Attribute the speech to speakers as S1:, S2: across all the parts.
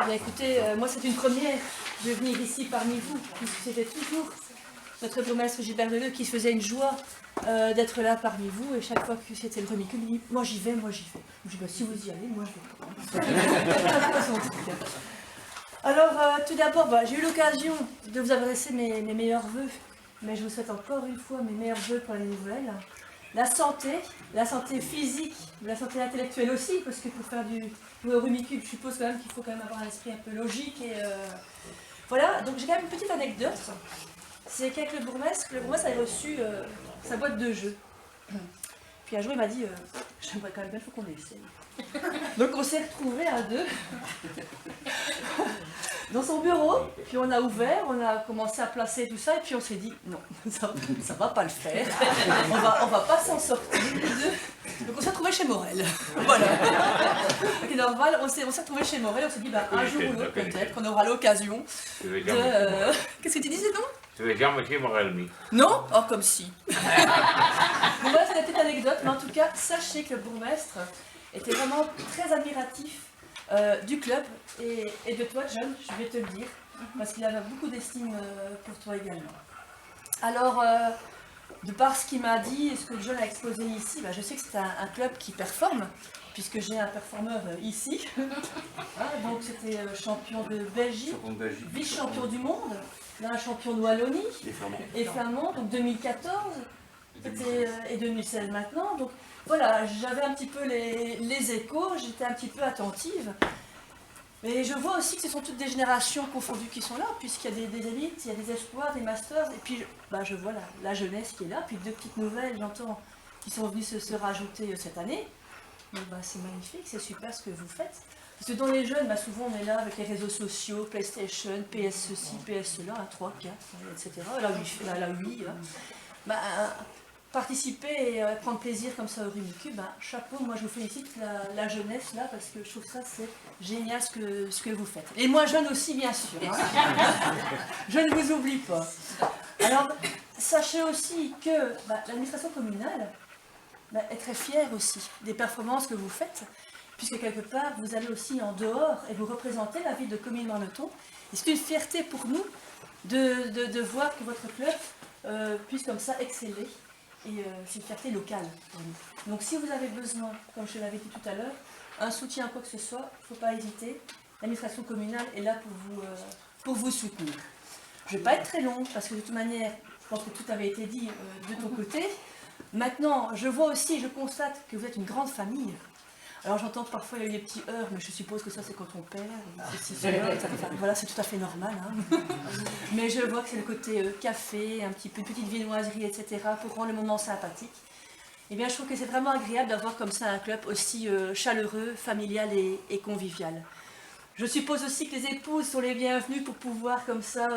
S1: Bien écoutez, moi c'est une première de venir ici parmi vous, puisque c'était toujours notre bourgmestre Gilbert Deleu qui se faisait une joie d'être là parmi vous, et chaque fois que c'était le remicule, il dit « moi j'y vais, moi j'y vais ». Je dis bah, « si vous y allez, moi je vais pas ». Alors tout d'abord, j'ai eu l'occasion de vous adresser mes meilleurs vœux, mais je vous souhaite encore une fois mes meilleurs vœux pour l'année nouvelle. La santé physique, la santé intellectuelle aussi, parce que pour faire du rumicube, je suppose quand même qu'il faut quand même avoir un esprit un peu logique. Et voilà, donc j'ai quand même une petite anecdote. C'est qu'avec le bourgmestre avait reçu sa boîte de jeux. Puis un jour il m'a dit j'aimerais quand même bien, il faut qu'on essaye. Donc on s'est retrouvés à deux dans son bureau, puis on a ouvert, on a commencé à placer tout ça, et puis on s'est dit non, ça va pas le faire, on va pas s'en sortir. Donc on s'est retrouvés chez Morel. Voilà. Okay, normal, on s'est retrouvés chez Morel, on s'est dit un jour ou l'autre peut-être qu'on aura l'occasion de. Qu'est-ce que tu disais, non?
S2: Tu veux jamais chez Morel,
S1: non? Oh, comme si. Donc voilà, c'est la petite anecdote, mais en tout cas, sachez que le bourgmestre était vraiment très admiratif du club et de toi, John, je vais te le dire, parce qu'il avait beaucoup d'estime pour toi également. Alors, de par ce qu'il m'a dit et ce que John a exposé ici, je sais que c'est un club qui performe, puisque j'ai un performeur ici. Donc c'était champion de Belgique, vice-champion du monde, là un champion de Wallonie et Flamand, donc 2014 et 2016 maintenant. Donc voilà, j'avais un petit peu les échos, j'étais un petit peu attentive. Mais je vois aussi que ce sont toutes des générations confondues qui sont là, puisqu'il y a des élites, il y a des espoirs, des masters, et puis je vois la jeunesse qui est là, puis deux petites nouvelles, j'entends, qui sont venues se rajouter cette année. Donc c'est magnifique, c'est super ce que vous faites. Parce que dans les jeunes, souvent on est là avec les réseaux sociaux, PlayStation, PS ceci, PS cela, 3, 4, etc. La Wii. Participer et prendre plaisir comme ça au rumicube, chapeau, moi je vous félicite la jeunesse là, parce que je trouve ça c'est génial ce que vous faites. Et moi jeune aussi bien sûr, je ne vous oublie pas. Alors sachez aussi que l'administration communale est très fière aussi des performances que vous faites, puisque quelque part vous allez aussi en dehors et vous représentez la ville de Comines-Marneton. Et c'est une fierté pour nous de voir que votre club puisse comme ça exceller. Et c'est une fierté locale pour nous. Donc si vous avez besoin, comme je l'avais dit tout à l'heure, un soutien, quoi que ce soit, il ne faut pas hésiter. L'administration communale est là pour vous soutenir. Je ne vais pas être très longue, parce que de toute manière, je pense que tout avait été dit de ton côté. Maintenant, je vois aussi, je constate que vous êtes une grande famille. Alors j'entends que parfois il y a eu des petits heurts, mais je suppose que ça c'est quand on perd, voilà, c'est tout à fait normal. Mais je vois que c'est le côté café, un petit peu petite viennoiserie, etc. pour rendre le moment sympathique. Eh bien je trouve que c'est vraiment agréable d'avoir comme ça un club aussi chaleureux, familial et convivial. Je suppose aussi que les épouses sont les bienvenues pour pouvoir comme ça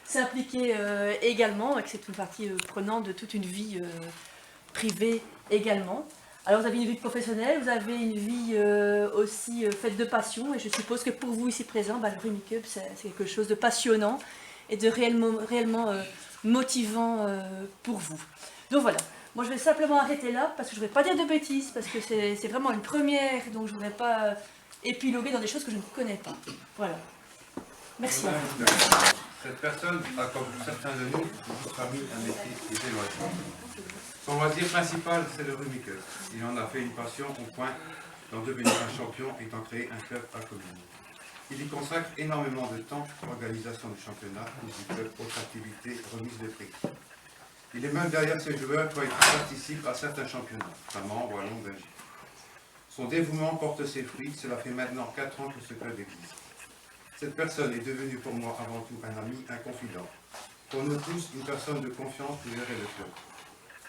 S1: s'impliquer également, et que c'est une partie prenante de toute une vie privée également. Alors vous avez une vie professionnelle, vous avez une vie aussi faite de passion, et je suppose que pour vous ici présents, le rumicube c'est quelque chose de passionnant et de réellement motivant pour vous. Donc voilà, moi je vais simplement arrêter là, parce que je ne vais pas dire de bêtises, parce que c'est vraiment une première, donc je ne voudrais pas épiloguer dans des choses que je ne connais pas. Voilà. Merci.
S3: Cette personne a, comme certains de nous, une famille, un métier et des loisirs. Son loisir principal, c'est le rumicube. Il en a fait une passion au point d'en devenir un champion étant créé un club à Comines. Il y consacre énormément de temps à l'organisation du championnat, du club, autres activités, remise de prix. Il est même derrière ses joueurs quand ils participent à certains championnats, notamment Wallon, Belgique. Son dévouement porte ses fruits, cela fait maintenant 4 ans que ce club existe. Cette personne est devenue pour moi avant tout un ami, un confident. Pour nous tous, une personne de confiance pour gérer le club.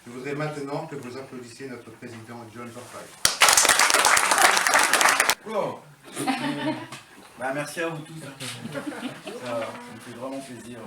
S3: Je voudrais maintenant que vous applaudissiez notre président John Verfaille.
S4: Wow. Merci à vous tous. Ça me fait vraiment plaisir.